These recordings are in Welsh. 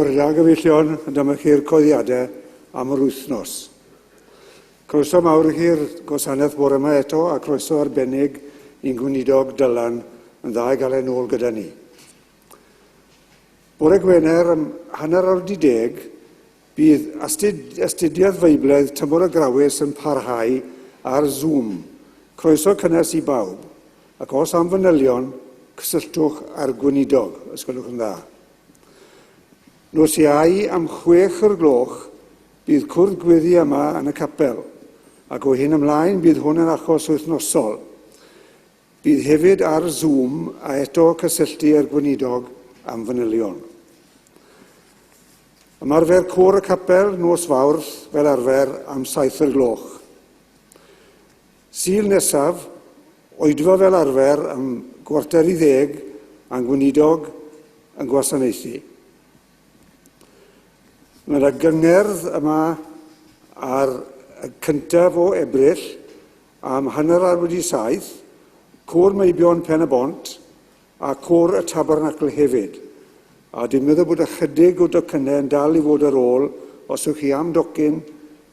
Bore da gyfeillion, dyma chi'r coeddiadau am yr wythnos. Croeso mawr i'r gwasanaeth bore yma eto a croeso arbennig i'n gweinidog Dylan yn dda i gael ei nôl gyda ni. Bore Gwener am hanner awr 10 bydd astudiaeth feiblaidd tymor y grawys yn parhau ar Zoom. Croeso cynnes i bawb, ac os am fanylion, cysylltwch ar gweinidog, os gwelwch yn dda. Nos Iau am 6 o'r gloch bydd cwrdd gweddi yma yn y capel, ac o hyn ymlaen bydd hwn yn achos wythnosol. Bydd hefyd ar Zoom a eto cysylltu ar gweinidog am fanylion. Ymarfer côr y capel nos Fawrth fel arfer am 7 o'r gloch. Sul nesaf, oedfa fel arfer am 9:45 a'n gweinidog yn gwasanaethu. Mae'r gyngerdd yma ar y cyntaf o Ebrill am hanner awr wedi 7, côr Meibion Pen y Bont a côr y Tabernacl hefyd. A dwi'n meddwl bod ychydig o docynnau yn dal i fod ar ôl. Os ywch chi am docyn,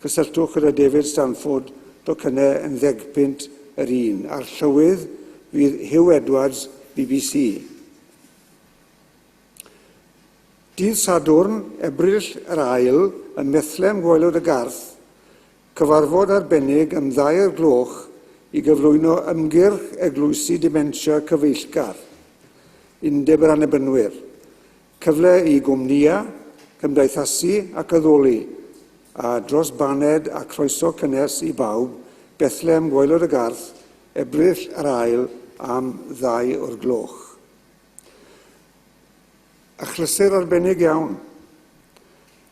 cysylltwch gyda David Stanford, docynnau yn 10 yr un. A'r llywydd fydd Hugh Edwards, BBC. Dydd Sadwrn, Ebrill yr ail, yn Methlem Gwaelod y Garth, cyfarfod arbennig am 2 o'r gloch i gyflwyno ymgyrch eglwysu dementia cyfeillgar, undeb yr annibynwyr, cyfle i gwmnïa, cymdeithasu ac addoli, a dros baned a croeso cynnes i bawb, Bethlem Gwaelod y Garth, Ebrill yr ail am 2 o'r gloch. Achlysur arbennig iawn.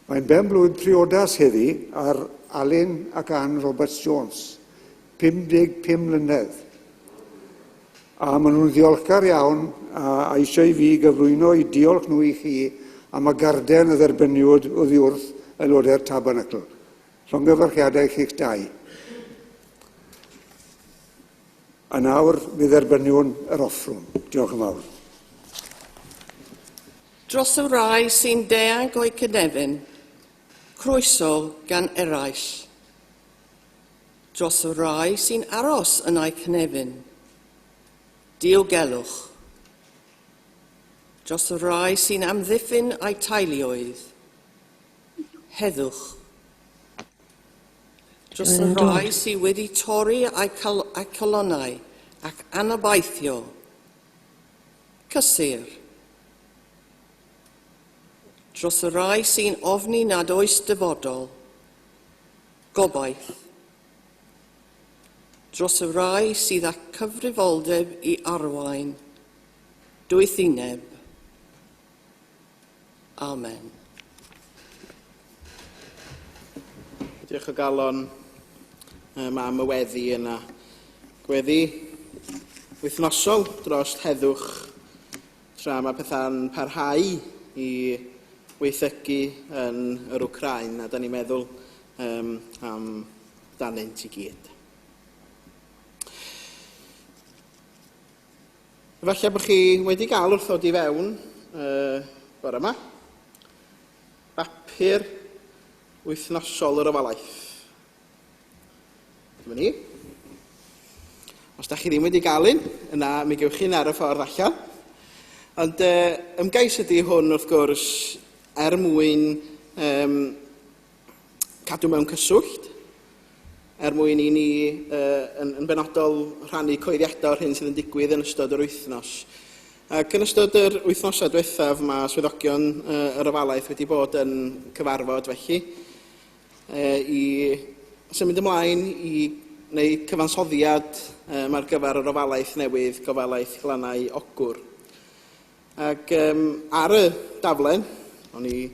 Mae'n benblwydd priodas heddi ar Alun ac Ann Roberts Jones, 55 mlynedd. A maen nhw'n ddiolchgar iawn a eisiau i fi gyflwyno i diolch nhw i chi am y garden y dderbyniwyd oddi wrth aelodau'r Tabernacl. Llongyfarchiadau chi'ch dau. A nawr mi dderbyniwn yr offrwm. Diolch yn fawr. Dros y rai sy'n deag o'i cynefin, croeso gan eraill. Dros y rai sy'n aros yn ei cynefin, diogelwch. Dros y rai sy'n amddiffyn ei teuluoedd, heddwch. Dros y rai sy'n wedi torri ei colonnau ac anabaithio, cysur. Dros y rai sy'n ofni nad oes dyfodol, gobaith. Dros y rai sydd â cyfrifoldeb i arwain, dwythineb. Amen. Diolch o galon am y weddi yna. Gweddi wythnosol dros heddwch tra mae pethau'n parhau i weithygu yn yr Wcrain, a da ni'n meddwl am danynt i gyd. Falle bod chi wedi cael wrthod i fewn bore yma bapur wythnosol yr ofalaeth. Dyma ni. Os da chi ddim wedi gael un, yna mi gewch chi'n ar y ffordd allan. Ond ymgais ydy hwn wrth gwrs mwyn cadw mewn cyswllt, mwyn i ni yn benodol rhannu coeddiadau o'r hyn sydd yn digwydd yn ystod yr wythnos. Ac yn ystod yr wythnosau diwethaf mae swyddogion yr ofalaeth wedi bod yn cyfarfod felly i symud ymlaen i wneud cyfansoddiad ar gyfer yr ofalaeth newydd, gofalaeth Glannau Ogwr. Ac ar y daflen, dwi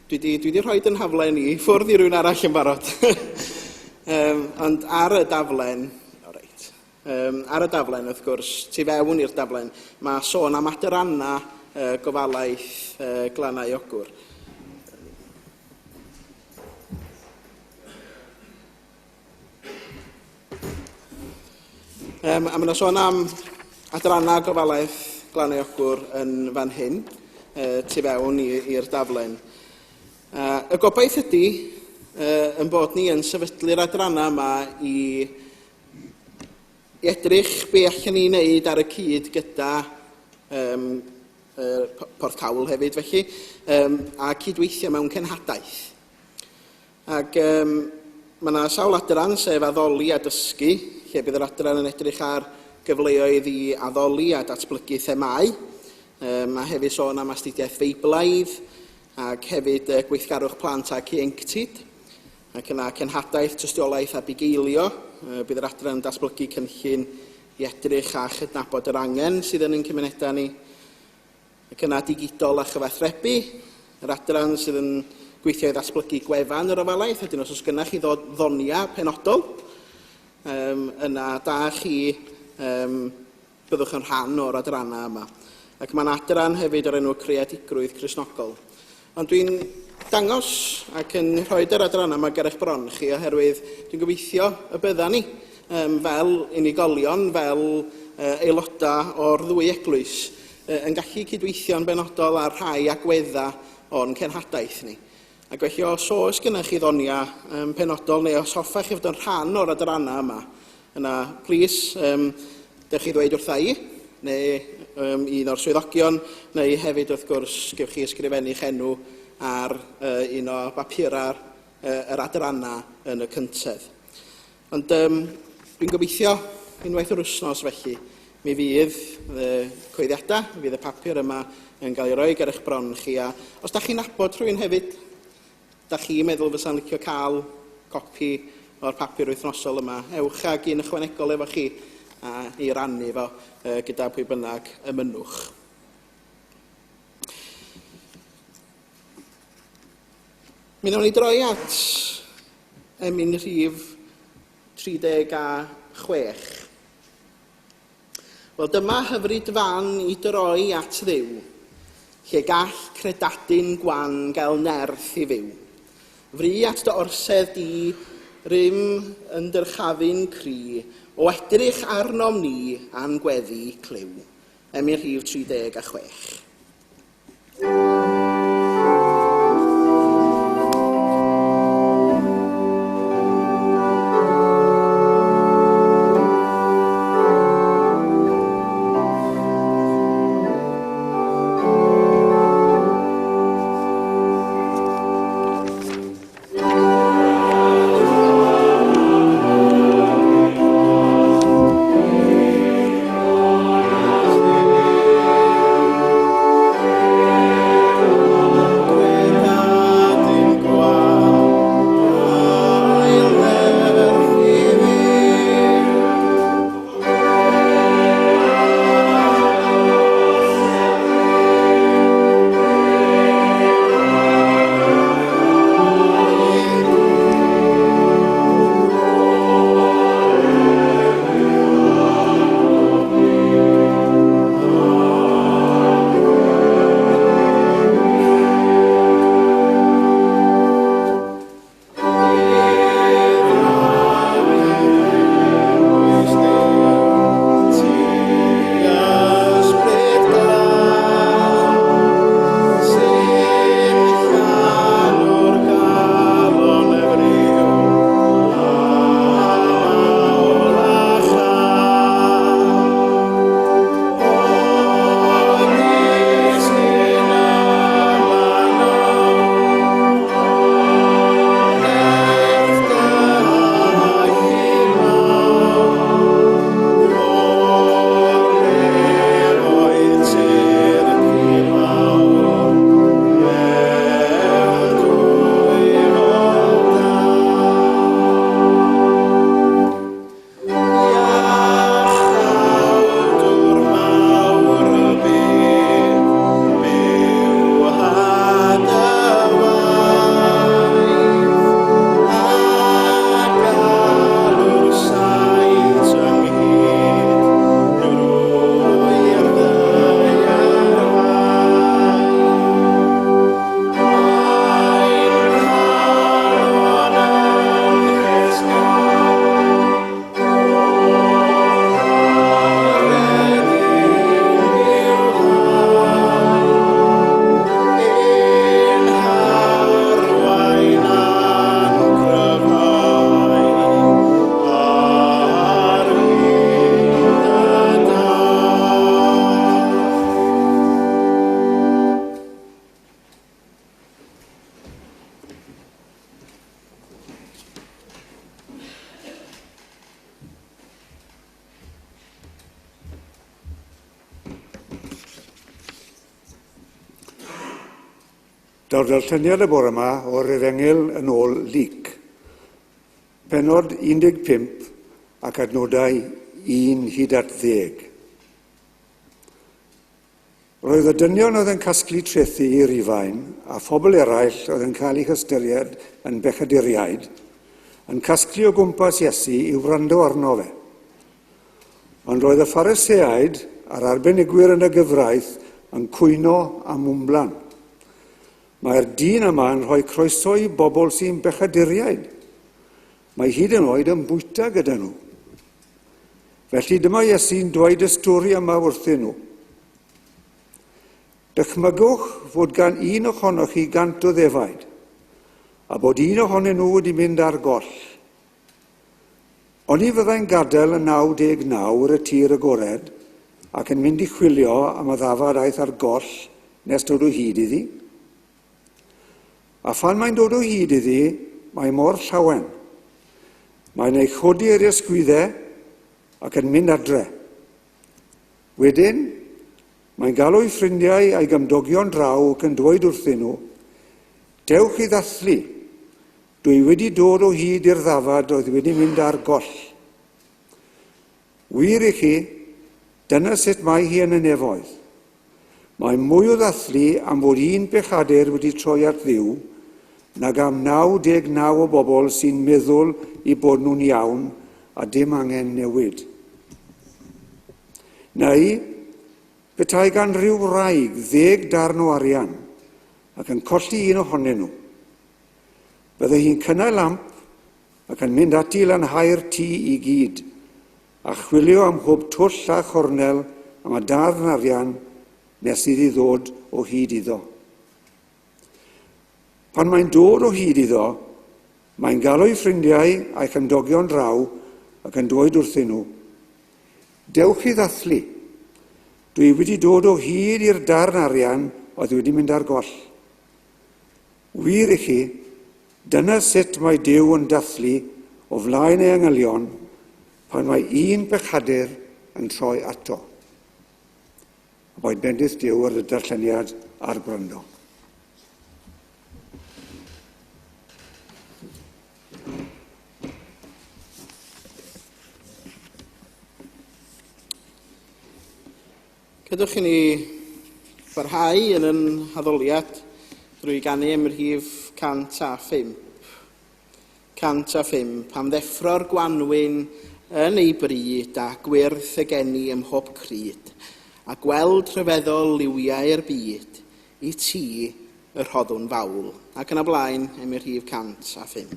wedi rhoi yn haflen i ffwrdd i rhywun arall yn barod. Ond ar y daflen, ar y daflen wrth gwrs, tu fewn i'r daflen, mae sôn am aderanna gofalaeth Glannau Ogwr. A mae yna sôn am aderanna gofalaeth Glannau Ogwr yn fan hyn, tu fewn i'r daflen. Y gobaith ydy yn bod ni yn sefydlu'r adrannau yma i edrych be allan ni wneud ar y cyd gyda Porth Cawl hefyd felly, a cydweithio mewn cenhadaeth. Ac mae yna sawl adran sef addoli a dysgu, lle bydd yr adran yn edrych ar gyfleoedd i addoli a datblygu themau. Mae hefyd sôn am astudiaeth feiblaidd ac hefyd gweithgarwch plant ac ieuenctid. Ac yna cenhadaeth, tystiolaeth a bugeilio. Bydd yr adran yn datblygu cynllun i edrych a chydnabod yr angen sydd yn ein cymunedau ni. Ac yna digidol a chyfathrebu, yr adran sydd yn gweithio i ddatblygu gwefan yr ofalaeth, ydyn os gynnach chi ddonia penodol, yna da chi byddwch yn rhan o'r adrannau yma. Ac mae'n adran hefyd o'r enw creadigrwydd Cristnogol. Ond dwi'n dangos ac yn rhoi'r adrannau yma ger eich bron chi oherwydd dwi'n gobeithio y bydda ni fel unigolion, fel aelodau o'r ddwy eglwys yn gallu cydweithio'n benodol ar rhai agweddau o'n cenhadaeth ni. Ac felly os oes gennych chi ddonia penodol neu os hoffech chi fod yn rhan o'r adrannau yma, yna plis dewch chi ddweud wrtha i, neu un o'r swyddogion, neu hefyd wrth gwrs gewch chi ysgrifennu eich enw ar un o bapurau yr adrannau yn y cyntedd. Ond dwi'n gobeithio unwaith yr wythnos felly, mi fydd coeddiadau, mi fydd y papur yma yn cael ei roi ger eich bron chi. A os da chi'n nabod rhywun hefyd, da chi'n meddwl fysa'n licio cael copi o'r papur wythnosol yma, ewch ag un ychwanegol efo chi a i rannu fo gyda pwy bynnag ymynwch. Mi wnawn ni droi at emyn rhif 36. Wel, dyma hyfryd fan i droi at Dduw, lle gall credadyn gwan gael nerth i fyw. Fri at dy orsedd di, rym yn dyrchafu'n cry, o edrych arnom ni a'n gweddi clyw. Emyn rhif 36. Daw'r darlleniad y bore yma o'r Efengil yn ôl Luc. Penod 15 ac adnodau 1 hyd at 10. Roedd y dynion oedd yn casglu trethu i Rufain a phobl eraill oedd yn cael eu hystyried yn bechaduriaid yn casglu o gwmpas Iesu i wrando arno fe. Ond roedd y Phariseaid a'r arbenigwyr yn y gyfraith yn cwyno am wmblan. Mae'r dyn yma yn rhoi croeso i bobl sy'n bechaduriaid. Mae hyd yn oed yn bwyta gyda nhw. Felly dyma Iesu'n dweud y stori yma wrthyn nhw. Dychmygwch fod gan un ohonoch chi 100 o ddefaid, a bod un ohonyn nhw wedi mynd ar goll. Oni fyddai'n gadael y 99 y tir agored ac yn mynd i chwilio am y ddafad aeth ar goll nes dod o hyd iddi? A phan mae'n dod o hyd iddi, mae mor llawen. Mae'n ei chodi i'r ysgwyddau ac yn mynd adre. Wedyn, mae'n galw ei ffrindiau a'i gymdogion draw ac yn dweud wrthyn nhw, dewch i ddathlu, dwi wedi dod o hyd i'r ddafad oedd wedi mynd ar goll. Wir i chi, dyna sut mae hi yn y nefoedd. Mae mwy o ddathlu am fod un bechadur wedi troi at Dduw, nag am 99 o bobl sy'n meddwl i bod nhw'n iawn a dim angen newid. Neu, petai gan ryw wraig 10 darn o arian ac yn colli un ohonyn nhw. Bydde hi'n cynnau lamp ac yn mynd ati lanhau'r tŷ i gyd a chwilio am hwb twll a chornel am y darn arian nes iddi ddod o hyd iddo. Pan mae'n dod o hyd iddo, mae'n galw ei ffrindiau a'i chymdogion draw ac yn dweud wrthyn nhw, dewch i ddathlu, dwi wedi dod o hyd i'r darn arian oedd wedi mynd ar goll. Wir i chi, dyna sut mae Duw yn dathlu o flaen ei angylion pan mae un bechadur yn troi ato. A boed bendith Duw ar y darlleniad a'r gwrando. Cydwch i ni barhau yn yn haddoliad drwy ganu am yr rhif 105. 105, pam ddeffro'r Gwanwyn yn ei bryd a gwyrth y geni ym mhob cryd, a gweld rhyfeddol liwiau'r byd, i ti yr rhoddwn fawl. Ac yn y blaen am yr rhif 105.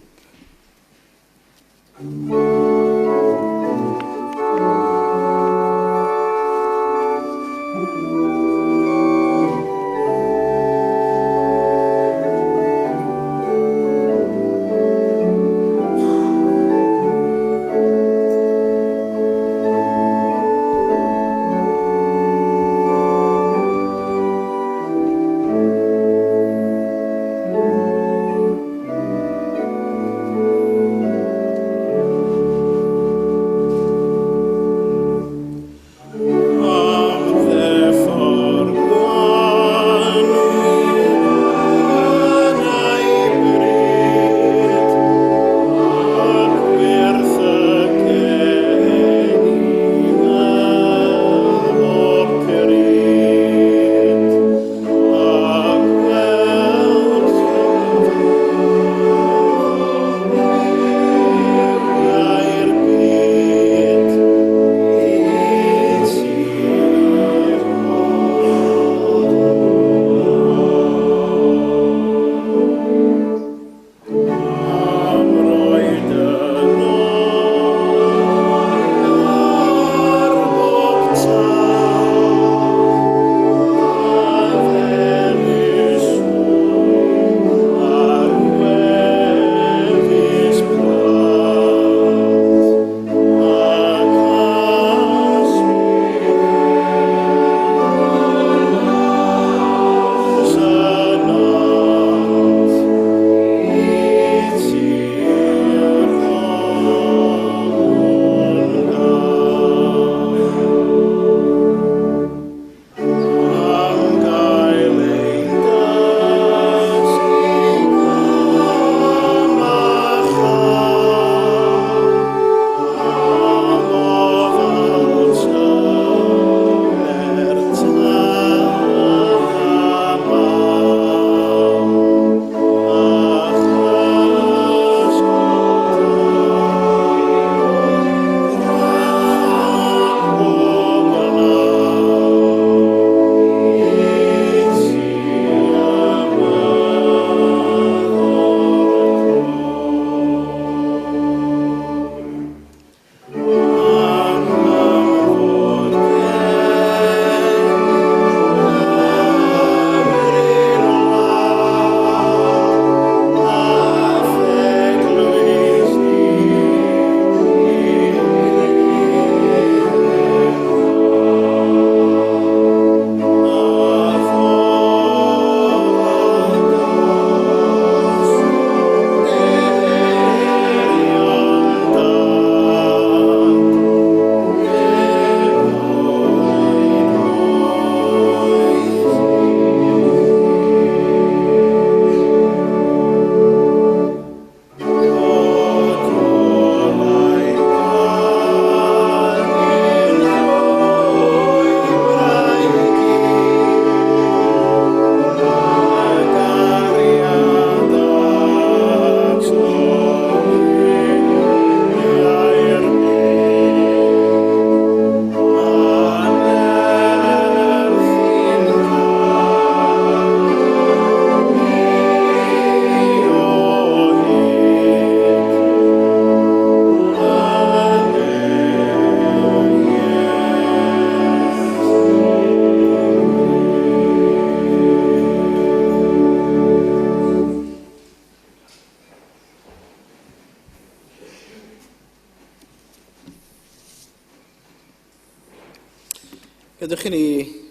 Gadewch i ni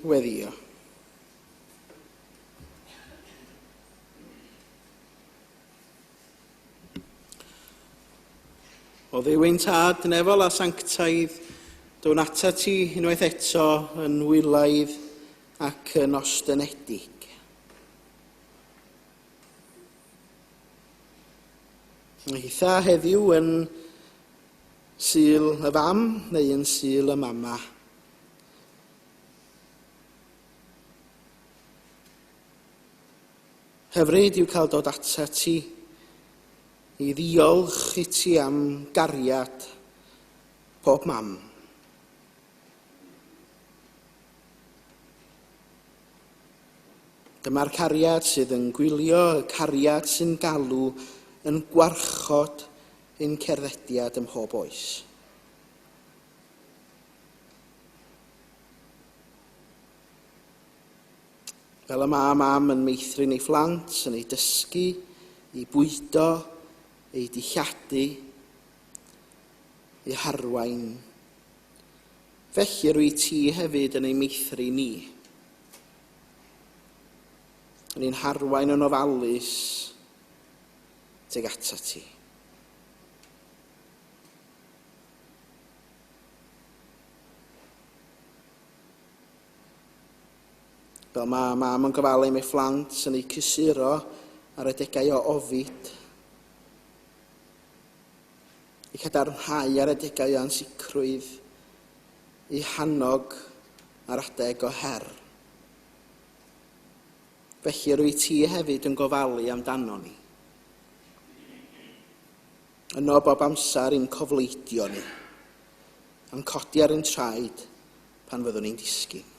weddio. O ddiwyn tad, nefol a sanctaidd, dwn ata ti unwaith eto yn wylaidd ac yn ostenedig. Hitha heddiw yn Sul y fam neu yn Sul y mama. Hyfryd yw cael dod ata ti i ddiolch i ti am gariad pob mam. Dyma'r cariad sydd yn gwylio, y cariad sy'n galw yn gwarchod ein cerddediad ym mhob oes. Fel y mam yn meithrin ei phlant, yn ei dysgu, ei bwydo, ei dilladu, ei harwain. Felly rwy ti hefyd yn ei meithri ni. Yn ein harwain yn ofalus teg ata ti. Fel mae mam yn gofalu am ei phlant yn ei cysuro ar y degau o ofid, i cadarnhau ar y degau o ansicrwydd, i hannog ar adeg o her. Felly rwy ti hefyd yn gofalu amdano ni. Yno bob amser i'n cofleidio ni, am codi ar ein traed pan fyddwn ni'n disgyn.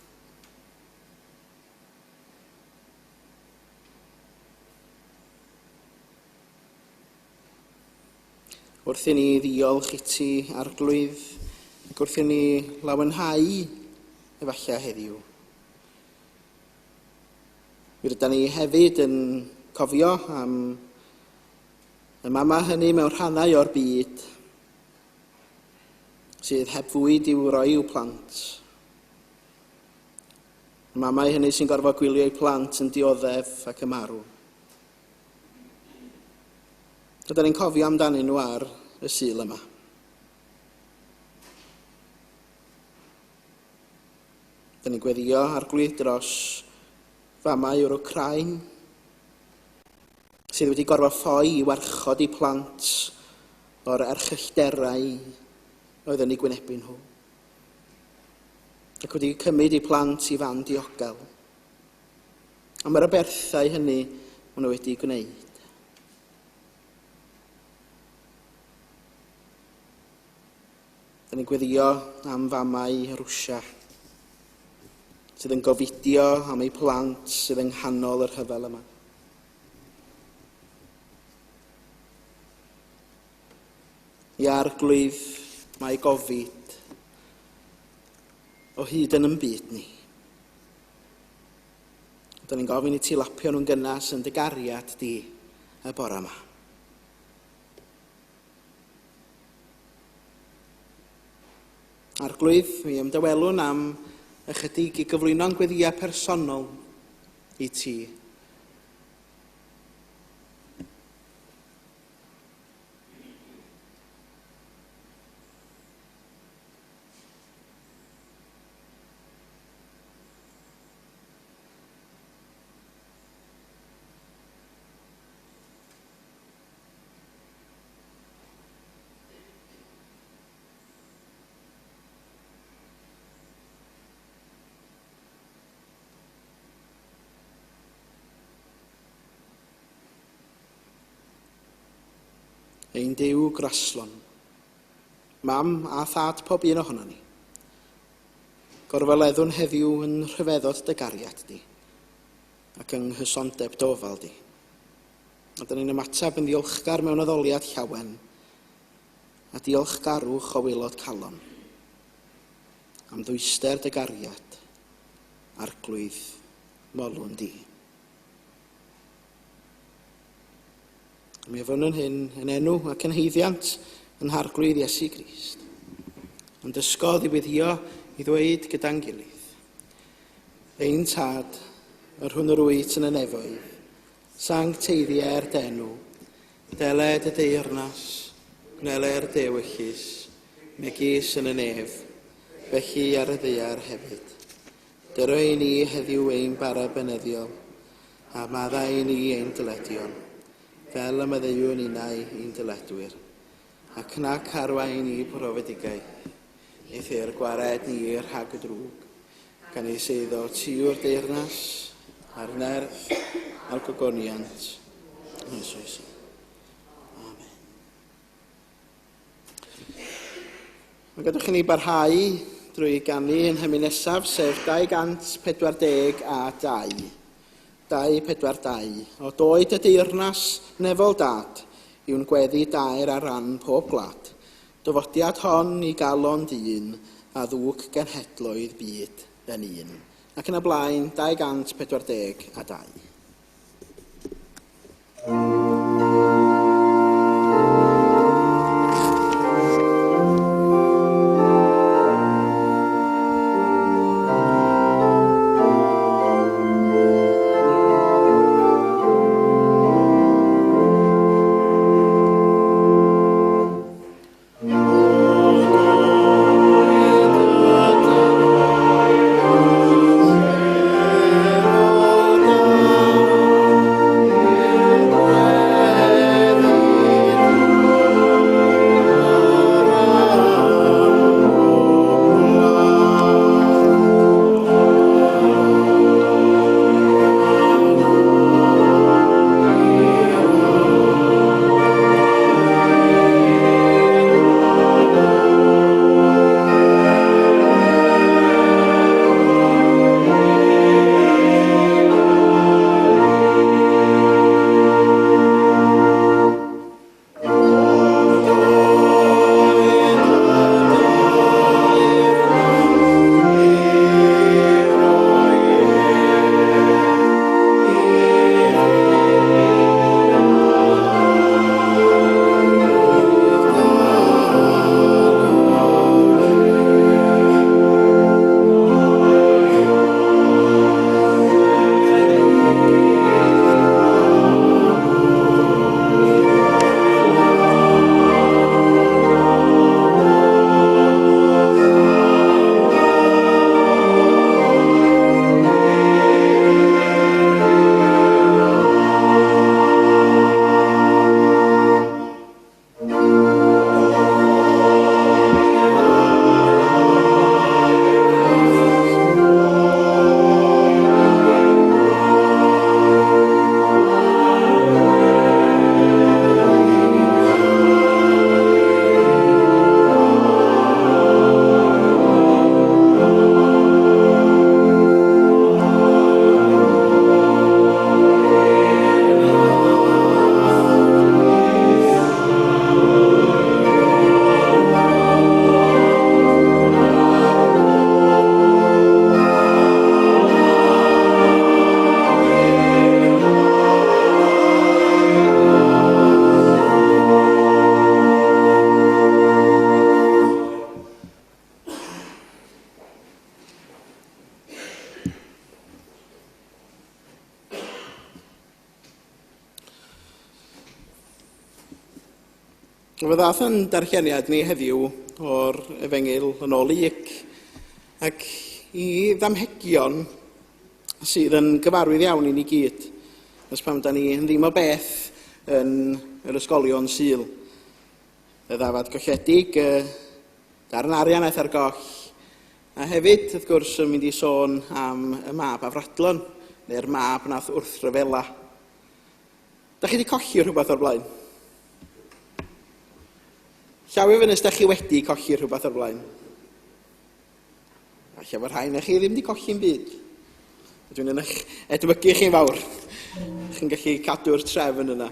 Wrth i ni ddiolch i ti arglwydd, ac wrth i ni lawenhau efallai heddiw. Mi rydyn ni hefyd yn cofio am y mama hynny mewn rhannau o'r byd sydd heb fwyd i'w roi i'w plant. Y mama hynny sy'n gorfod gwylio ei plant yn dioddef ac yn marw. Rydyn ni'n cofio amdanyn nhw ar y Sul yma. Rydyn ni'n gweddio arglwydd dros famau o'r Wcrain, sydd wedi gorfod ffoi i warchod eu plant o'r erchyllderau oedd yn eu gwynebu nhw. Ac wedi cymryd eu plant i fan diogel. A mae'r aberthau hynny maen nhw wedi gwneud. Rydyn ni'n gweddio am famau Rwsia, sydd yn gofidio am eu plant sydd yng nghanol yr rhyfel yma. I arglwydd mae gofid o hyd yn byd ni. Rydyn ni'n gofyn i ti lapio nhw'n gynnas yn dy gariad di y bore yma. Arglwydd, mi ymdywelwn am ychydig i gyflwyno'n gweddiau personol i ti. Ein Duw graslon, mam a thad pob un ohono ni. Gorfaleddwn heddiw yn rhyfeddod dy gariad di, ac yng nghysondeb dofal di. A dyn ni'n ymatab yn ddiolchgar mewn addoliad llawen, a diolchgarwch o waelod calon, am ddwyster dy gariad, arglwydd molwn di. Mi afon yn hyn yn enw ac yn heiddiant yn harglwydd Iesu Grist. Ond ysgodd i weddio i ddweud gyda'n gilydd. Ein tad, yr hwn yr wyt yn y nefoedd, sancteiddiau'r denw, deled y deyrnas, gwneler dewyllus, megis yn y nef, felly ar y ddaear hefyd. Dyro i ni heddiw ein bara beneddiol, a maddau i ni ein dyledion, fel y maddeuwn unau ein dyledwyr, ac nac arwain ni profedigaeth, eithyr gwared ni rhag y drwg, gan ei seiddo tiw'r deyrnas, a'r nerth, a'r gogoniant, yn Iesus. Amen. Mae gadwch i ni barhau drwy ganu yn hymu nesaf, sef 242. 242. O doed y deyrnas nefol dad, yw'n gweddi dair ar ran pob gwlad. Dyfodiad hon i galon dyn, a ddwg genhedloedd byd yn un. Ac yn y blaen, 242. Fe ddath yn darlleniad ni heddiw o'r Efengil yn ôl Luc, ac i ddamhegion sydd yn gyfarwydd iawn i ni gyd, os pam da ni ddim o beth yn yr ysgolion Sul. Y ddafad golledig, darn arian eith ar goll, a hefyd, wrth gwrs, yn mynd i sôn am y mab Afradlon, neu'r mab nath wrthryfela. Da chi wedi colli rhywbeth o'r blaen? Llaw i fyny, ydych chi wedi colli rhywbeth o'r blaen? Alla fod rhain chi ddim wedi colli'n byd. Dwi'n yn eich edmygu chi'n fawr. Chi'n gallu cadw'r trefn yna.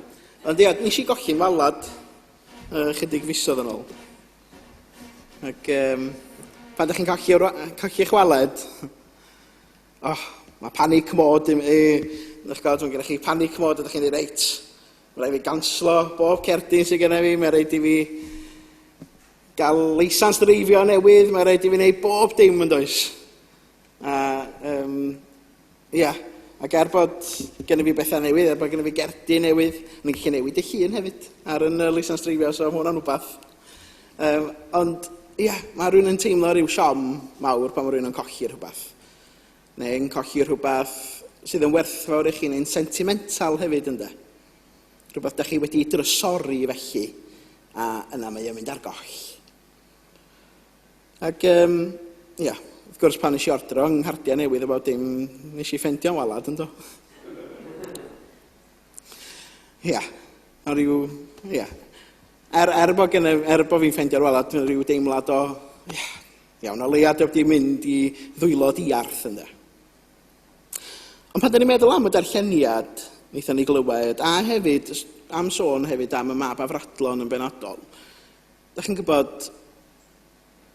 Ond diod, nes i golli'n walad chydig fisoedd yn ôl. Ac pan ydych chi'n colli eich waled, mae panic mode, ydych chi panic mode, ydych chi'n dweud reit. Mae rhaid fi ganslo bob cerdyn sydd gennym fi, mae rhaid i fi gael leisans dreifio newydd, mae rhaid i fi wneud bob dim yn does. A Ia, ac bod gen i fi bethau newydd, bod gen i fi gerdi newydd, ni'n gallu newid y llun hefyd ar yn lisans dreifio, so mae hwnna'n wbath. Ond, ia, mae rhywun yn teimlo rhyw siom mawr pan mae rhywun yn colli rhywbeth. Neu'n colli rhywbeth sydd yn werthfawr i chi, neu'n sentimental hefyd ynddo. Rhywbeth da chi wedi drysori felly, a yna mae o'n mynd ar goll. Ac, ia, wrth gwrs pan nes i ordro yng nghardiau newydd efo dim nes i ffendio'n walad ynddo. Ia, a rhyw, ia. Bod fi'n ffendio'r walad, rhyw deimlad o, ia, iawn, o leiad wedi mynd i ddwylo diarth ynddo. Ond pan da ni'n meddwl am y darlleniad, wnaethon ni glywed, a hefyd, am sôn hefyd am y mab afradlon yn benodol, da chi'n gwybod,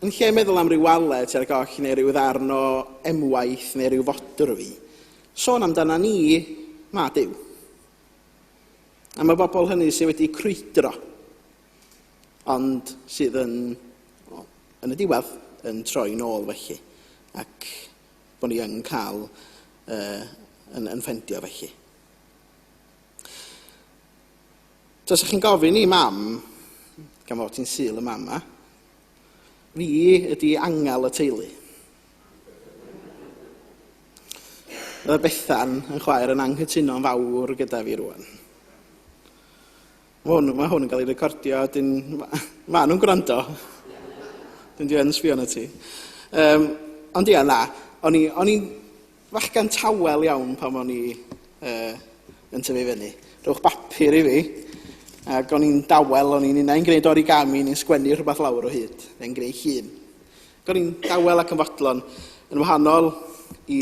yn lle meddwl am ryw walet ar y goll neu ryw ddarn o emwaith neu ryw fodrwy, sôn amdana ni, ma Duw. A mae bobl hynny sydd wedi crwydro, ond sydd yn y diwedd yn troi nôl felly, ac bod ni yn cael yn ffendio felly. Os ydych chi'n gofyn i mam, gan fod ti'n syl y mama, fi ydi angel y teulu. Oedd Bethan yn chwaer yn anghytuno'n fawr gyda fi rwan. Mae hwn yn cael ei recordio, mae nhw'n gwrando. Dyn di yn sbio na ti. Ond ia, na, o'n i'n fachgan tawel iawn pan o'n i yn tyfu fyny. Rhowch bapur i fi, ac o'n i'n dawel, o'n i'n unau'n gwneud origami, ni'n sgwennu rhywbeth lawr o hyd, neu'n gwneud llun. O'n i'n dawel ac yn fodlon, yn wahanol i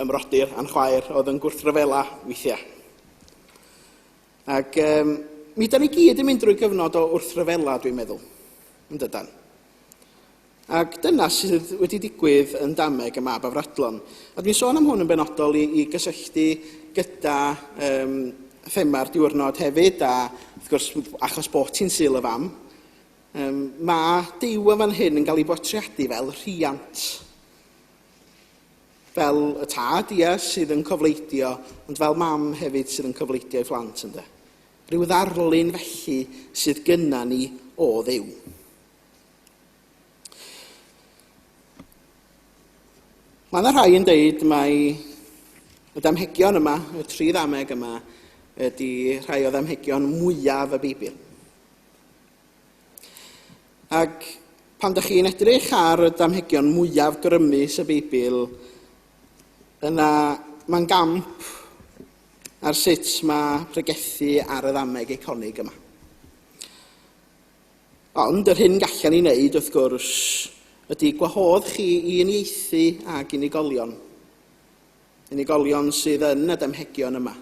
ymrodir a'n chwaer oedd yn gwrthryfela weithiau. Ac mi da ni gyd yn mynd drwy gyfnod o wrthryfela, dwi'n meddwl, yn dydan. Ac dyna sydd wedi digwydd yn dameg y mab afradlon. A dwi'n sôn am hwn yn benodol i gysylltu gyda thema'r diwrnod hefyd, a wrth gwrs achos bod ti'n syl y fam, mae Duw yn fan hyn yn cael ei botriadu fel rhiant. Fel y tad, ia, sydd yn cofleidio, ond fel mam hefyd sydd yn cofleidio ei phlant ynddo. Rhyw ddarlun felly sydd gynna ni o Dduw. Mae yna rhai yn dweud mai y damhegion yma, y 3 ddameg yma, ydy rhai o ddamhegion mwyaf y Beibl. Ac pan ydych chi'n edrych ar y damhegion mwyaf grymus y Beibl, yna mae'n gamp ar sut mae pregethu ar y ddameg eiconig yma. Ond yr hyn gallan ni wneud, wrth gwrs, ydy gwahodd chi i uniaethu ag unigolion. Unigolion sydd yn y damhegion yma.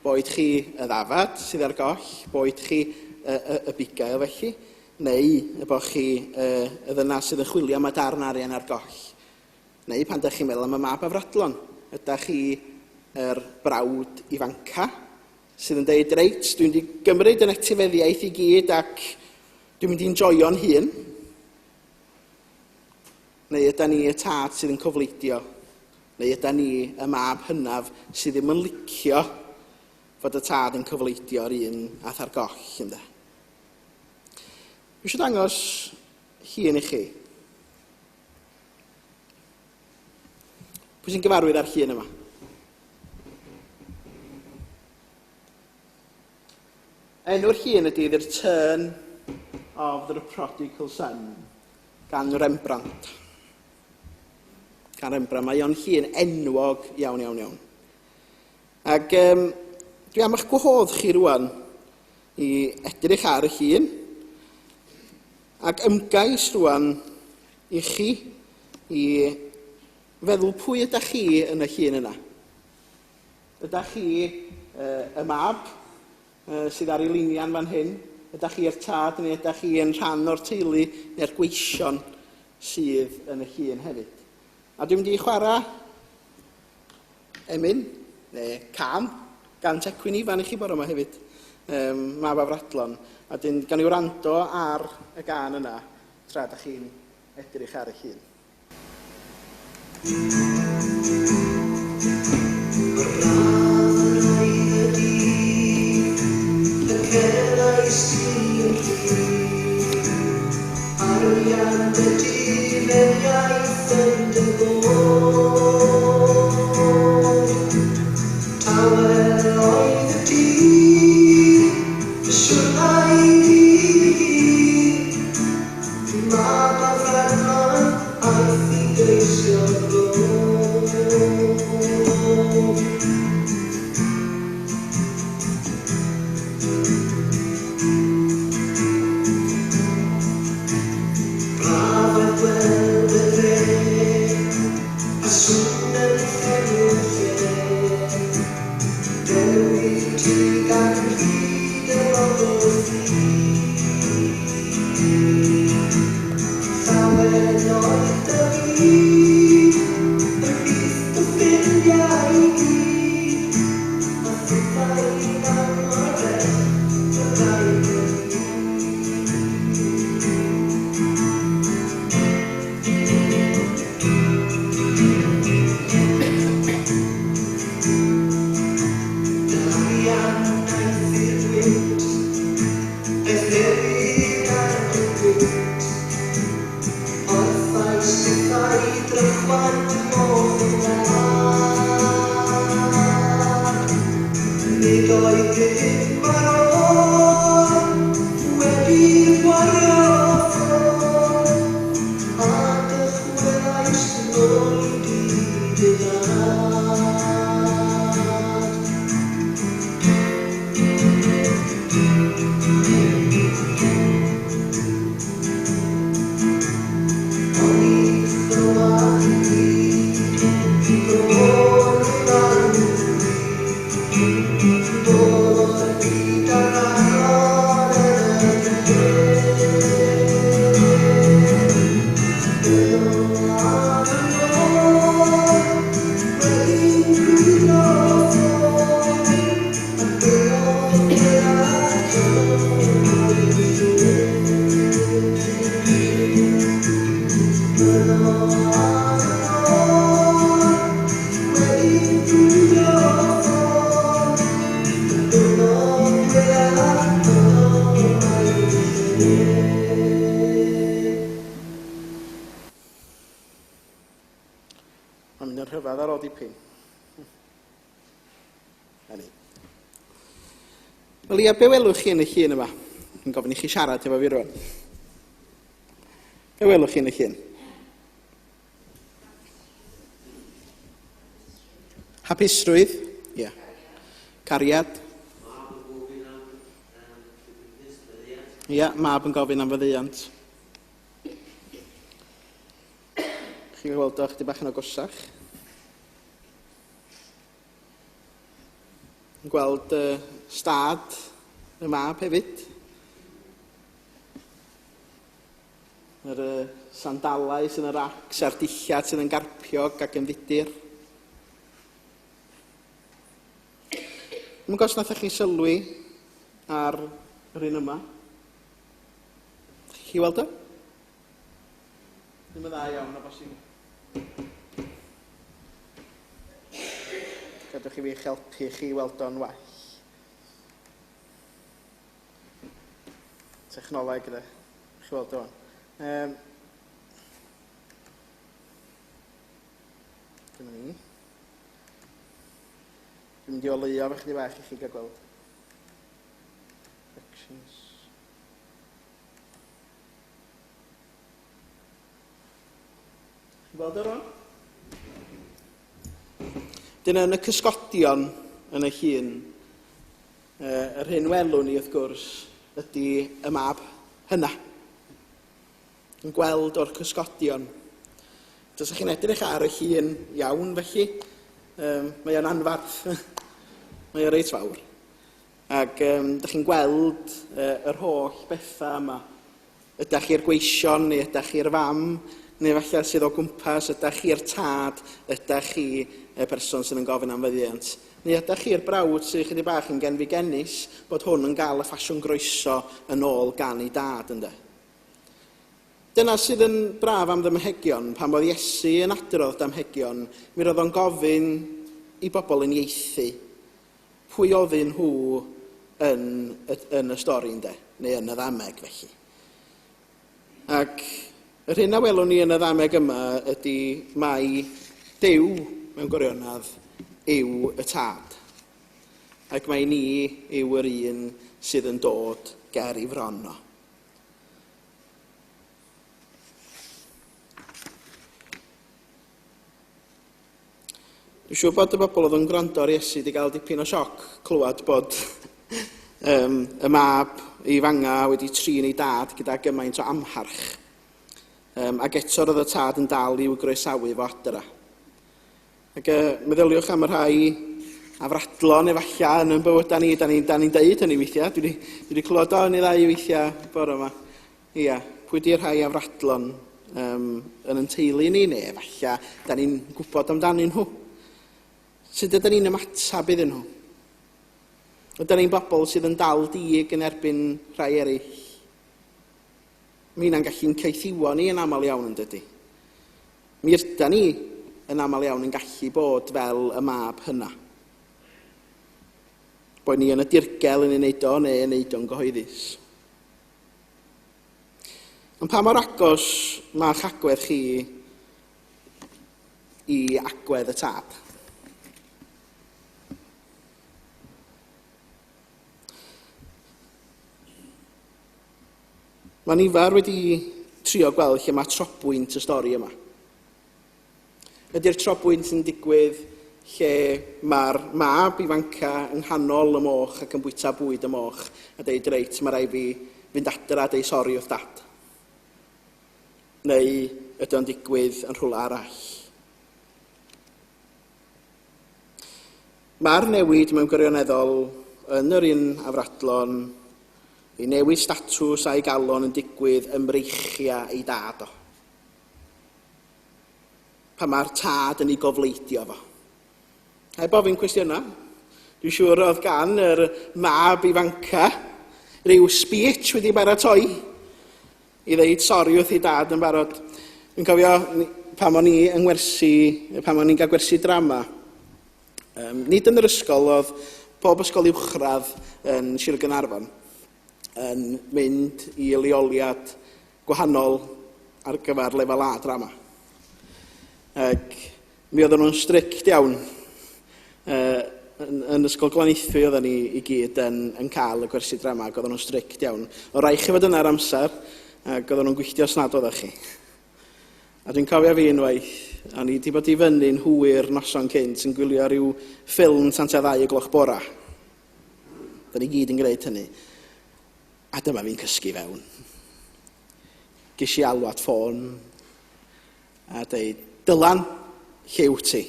Boed chi y ddafad sydd ar goll, boed chi y bugail felly, neu bod chi y ddynas sydd yn chwilio am y darn arian ar goll. Neu pan ydych chi'n meddwl am y mab afradlon, ydych chi yr brawd ifanca sydd yn dweud, reit, dwi'n wedi gymryd yn etifeddiaeth i gyd ac dwi'n mynd i'n joio'n hun. Neu yda ni y tad sydd yn cofleidio, neu yda ni y mab hynaf sydd ddim yn licio fod y tad yn cofleidio ar un ath ar goll. Ynddo. Dwi eisiau dangos llun i chi. Pwy sy'n gyfarwydd ar llun yma? Enw'r llun ydy The Return of the Prodigal Son gan Rembrandt. Mae o'n llun enwog iawn. Ac dwi am eich gwahodd chi rwan i edrych ar y llun ac ymgais rwan i chi i feddwl pwy ydych chi yn y llun yna. Ydych chi y mab sydd ar ei linian fan hyn? Ydych chi'r tad neu ydych chi yn rhan o'r teulu neu'r gweision sydd yn y llun hefyd? A dwi'n mynd i chwarae emyn, neu cam, gan Tecwyn Ifan i chi bore yma hefyd, mab afradlon. A dyn gan i'w rando ar y gan yna, tra da chi'n edrych ar y llun. Mae'n mynd yn rhyfedd ar ôl dipyn. Hynny. Wel ia, be welwch chi yn y llun yma? Yn gofyn i chi siarad efo fi rwan. Be welwch chi yn y llun? Hapusrwydd? Ia. Cariad? Ia, mab yn gofyn am fyddiant. Chi'n gweld o chdi bach yn agosach. Yn gweld stad y mab hefyd. Yr sandalau sy'n y racs a'r dillad sy'n yn garpiog ac yn fudur. Mae'n gos nath chi sylwi ar yr un yma. Chi weld o? Ddim yn dda iawn o bosib. Gadwch chi fi eich helpu chi weld o'n well. Technoleg ydy. Chi weld o'n. Dyma ni. Dwi'n mynd i oleuo fe chdi bach i chi gael gweld. Actions. Chi weld o'r o'n? Dyna yn y cysgodion yn y llun, yr hyn welwn ni wrth gwrs ydy y mab hynna. Yn gweld o'r cysgodion. Os ydych chi'n edrych ar y llun iawn felly, mae o'n anfarth, mae o'n reit fawr. Ac ydych chi'n gweld yr holl bethau yma. Ydych chi'r gweision neu ydych chi'r fam, neu falle sydd o gwmpas, ydych chi'r tad, ydych chi y person sydd yn gofyn am fyddiant. Neu ydych chi'r brawd sydd chydig bach yn genfigenus bod hwn yn cael y ffasiwn groeso yn ôl gan ei dad ynde. Dyna sydd yn braf am ddymhegion, pan bod Iesu yn adrodd damhegion, mi roedd o'n gofyn i bobl yn ieithu pwy oedden nhw yn y stori ynde, neu yn y ddameg felly. Ac Yr hyn a welwn ni yn y ddameg yma ydy mai Duw mewn gwirionadd yw y tad, ac mae ni yw yr un sydd yn dod ger I fron o. Dwi'n siŵr bod y bobl oedd yn gwrando ar Iesu wedi cael dipyn o sioc clywed bod y mab I fanga wedi trin ei dad gyda gymaint o amharch. Ac eto roedd y tad yn dal i'w groesawu fo adra. Ac meddyliwch am y rhai afradlon efallai yn bywydau ni, da ni'n deud hynny weithiau. Dwi wedi clywed o yn ei ddau weithiau bore yma. Ia, pwy di'r rhai afradlon yn ein teulu ni, neu efallai da ni'n gwybod amdanyn nhw. Sut ydyn ni'n ymatab iddyn nhw? Ydyn ni'n bobl sydd yn dal dig yn erbyn rhai eraill? Mi hynna'n gallu'n ceithiwo ni yn aml iawn yn dydy. Mi ydyn ni yn aml iawn yn gallu bod fel y mab hynna. Bod ni yn y dirgel yn ei wneud o neu yn wneud o'n gyhoeddus. Ond pa mor agos mae'ch agwedd chi I agwedd y tad? Mae nifer wedi trio gweld lle mae trobwynt y stori yma. Ydy'r trobwynt yn digwydd lle mae'r mab ifanca yng nghanol y moch ac yn bwyta bwyd y moch a deud reit, mae rai fi fynd adra a deud sori wrth dad. Neu ydy o'n digwydd yn rhywle arall. Mae'r newid mewn gwirioneddol yn yr un afradlon I newid statws a'i galon yn digwydd ymreichia ei dad o. Pa mae'r tad yn ei gofleidio fo. Heb ofyn cwestiynau. Dwi'n siŵr oedd gan yr mab ifanca ryw speech wedi baratoi I ddeud sori wrth ei dad yn barod. Dwi'n cofio pam o'n I yng ngwersi, pam o'n i'n cael gwersi drama. Nid yn yr ysgol, oedd pob ysgol uwchradd yn Sir Gaernarfon yn mynd I leoliad gwahanol ar gyfer lefel A drama. Ac mi oedden nhw'n strict iawn. Yn ysgol Glaniaethu oedden ni I gyd yn cael y gwersi drama, ac oedden nhw'n strict iawn. O rai chi fod yna'r amser, ac oedden nhw'n gwylltio snad oeddech chi. A dwi'n cofio fi unwaith, a ni wedi bod I fyny'n hwyr noson cynt yn gwylio rhyw ffilm tan tua 2:00 bora. Da ni gyd yn gwneud hynny. A dyma fi'n cysgu fewn. Ges I alwad ffôn a dweud, Dylan, lle wyt ti?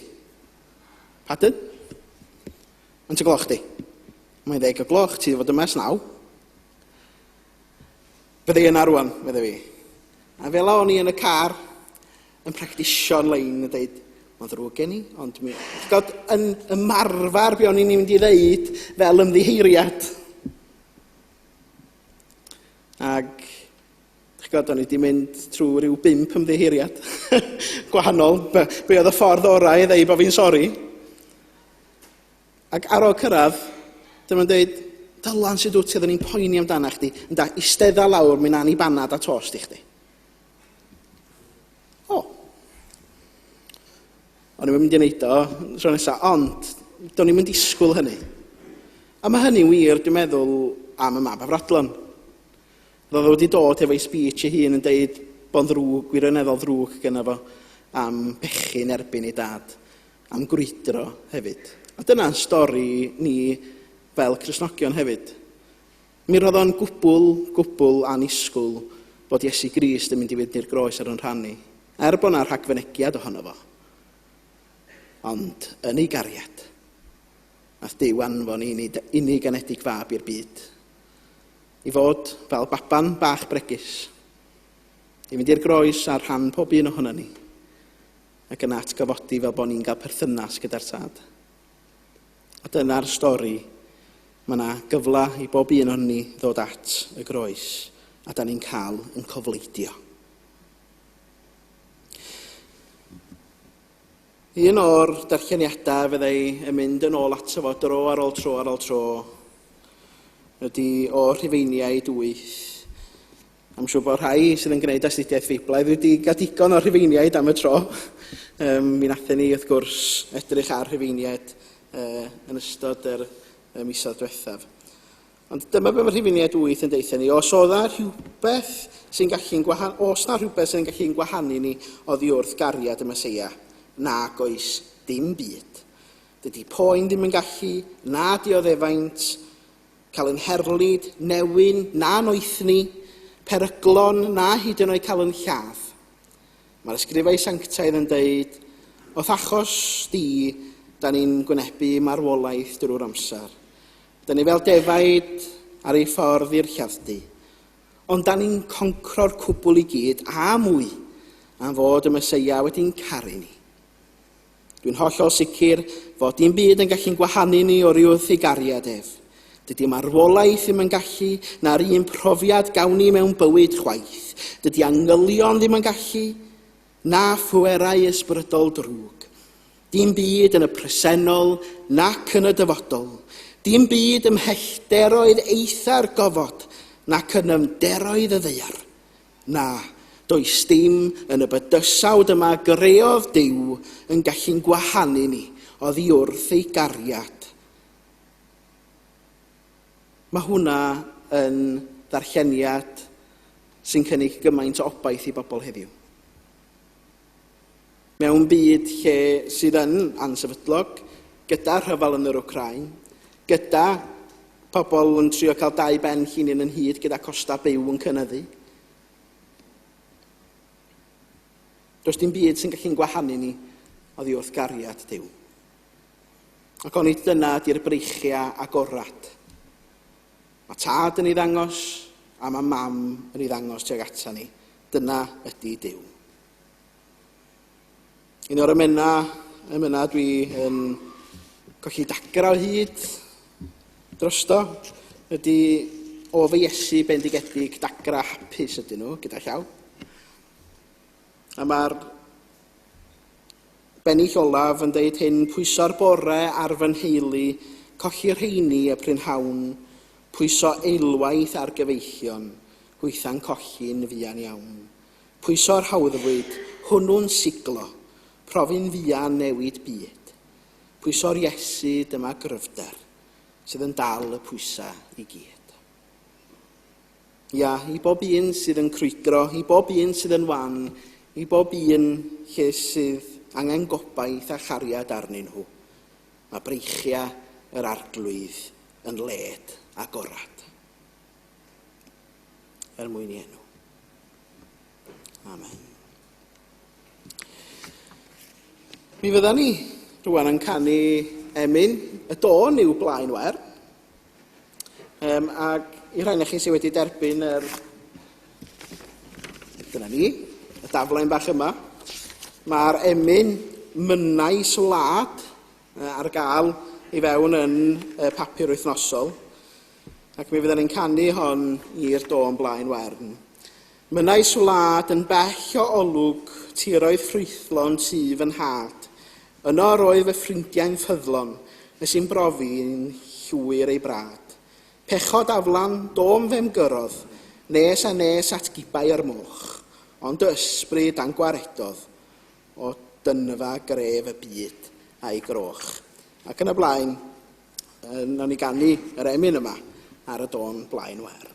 Pardon? Faint o gloch di? Mae'n 10 o gloch, ti fod yma 9. Bydde yna rwan, fydde fi. A fel o'n I yn y car, yn practisio'n lein, a dweud, mae'n ddrwg gen I, ond yn ymarfer be o'n i'n mynd I ddeud fel ymddiheiriad. Ac, o'n i wedi mynd trwy rhyw 5 ymddiheiriad gwahanol, be oedd y ffordd orau I ddweud bod fi'n sori. Ac ar ôl cyrraedd, dyma'n dweud, Dylan sydd wyt ti, oedden ni'n poeni amdana chdi, ynda, istedda lawr, mi'n anni banad a tost I chdi. O. O'n i'n mynd I wneud o, tro nesaf, ond, do'n i'n mynd disgwyl hynny. A mae hynny'n wir, dwi'n meddwl, am y mab afradlon. Roedd o wedi dod efo'i speech ei hun yn dweud bod ddrwg, gwirioneddol ddrwg gyda fo am pechu'n erbyn ei dad, am grwydro hefyd. A dyna'n stori ni fel Cristnogion hefyd. Mi roedd o'n gwbl anisgwl bod Iesu Grist yn mynd I fynd i'r groes ar yn rhannu. Bod yna'r rhagfynegiad ohono fo. Ond yn ei gariad, nath Duw anfon unig anedig fab i'r byd. I fod fel baban bach bregus. I fynd i'r groes ar rhan pob un ohono ni. Ac yna atgyfodi fel bod ni'n cael perthynas gyda'r tad. A dyna'r stori. Mae yna gyfle I bob un ohono ni ddod at y groes. A da ni'n cael yn cofleidio. Un o'r darlleniadau fyddai yn mynd yn ôl ato fo dro ar ôl tro ydy o Rhufeiniaid 8. Am siŵr bod rhai sydd yn gwneud astudiaeth Feiblaidd wedi cael digon o Rhufeiniaid am y tro. Mi nathon ni, wrth gwrs, edrych ar Rhufeiniaid yn ystod yr misoedd diwethaf. Ond dyma be mae Rhufeiniaid 8 yn deithio ni. Os na rhywbeth sy'n gallu'n gwahanu ni oddi wrth gariad y Meseia, nag oes dim byd. Dydy poen ddim yn gallu, na dioddefaint, cael yn herlyd, newyn, na noethni, peryglon, na hyd yn oed cael yn lladd. Mae'r ysgrifau sanctaidd yn dweud, wrth achos di, da ni'n gwynebu marwolaeth drwy'r amser. Da ni fel defaid ar ei ffordd i'r lladd-dy. Ond da ni'n concro'r cwbl i gyd a mwy am fod y Meseia wedi'n caru ni. Dwi'n hollol sicr fod dim byd yn gallu'n gwahanu ni o'r wrth ei gariad ef. Dydy marwolaeth ddim yn gallu, na'r un profiad gawn ni mewn bywyd chwaith. Dydy angylion ddim yn gallu, na phwerau ysbrydol drwg. Dim byd yn y presennol nac yn y dyfodol. Dim byd ymhellteroedd eitha'r gofod nac yn ymderoedd y ddeiar. Na, does dim yn y bydysawd yma greodd Duw yn gallu'n gwahanu ni oddi wrth ei gariad. Mae hwnna yn ddarlleniad sy'n cynnig gymaint o obaith i bobl heddiw. Mewn byd lle sydd yn ansefydlog, gyda rhyfel yn yr Wcrain, gyda pobl yn trio cael dau ben llinyn yn hyd gyda costa byw yn cynyddu. Does dim byd sy'n gallu'n gwahanu ni oddi wrth gariad Duw. Ac o'n i dyna di'r breichia agorad. Mae tad yn ei ddangos a mae mam yn ei ddangos tuag ata ni. Dyna ydy Duw. Un o'r ymyna dwi yn colli dagra o hyd drosto ydy o fy Iesu bendigedig, dagra hapus ydyn nhw gyda llaw. A mae'r bennill olaf yn deud hyn, pwyso'r bore ar fy nheulu, colli'r rheini y prynhawn, pwyso eilwaith ar gyfeillion, hwytha'n colli'n fuan iawn. Pwyso'r hawddwyd, hwnnw'n siglo, profi'n fuan newid byd. Pwyso'r Iesu dyma gryfder, sydd yn dal y pwysa i gyd. Ia, i bob un sydd yn crwydro, i bob un sydd yn wan, i bob un lle sydd angen gobaith a chariad arnyn nhw. Mae breichia yr arglwydd yn led agorad. Mwyn i enw. Amen. Mi fydda ni rwan yn canu emyn y Dôn i'w Blaen Wer. Ac i rhain chi sydd wedi derbyn dyna ni, y daflen bach yma. Mae'r emyn Mynais Wlad ar gael i fewn yn papur wythnosol. Ac mi fydden ni'n canu hon i'r Dôn Blaen Wern. Mynais Wlad yn bell o olwg tiroedd ffrwythlon sydd yn had. Yno roedd fy ffrindiau'n ffyddlon, nes i'n brofi'n llwyr ei brad. Pechod aflan, dom fe'n gyrrodd, nes a nes at gibau ar moch, ond dy ysbryd a'n gwaredodd, o dynfa gref y byd a'i groch. Ac yn y blaen, nawn ni ganu yr emyn yma ar y Dôn Blaen Wer.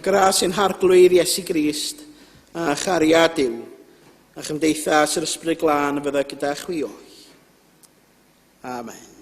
Y gras sy'n harglwydd Iesu Grist a chariad Duw, a chymdeithas yr ysbryd glân y fydda gyda chwi o'i. Amen.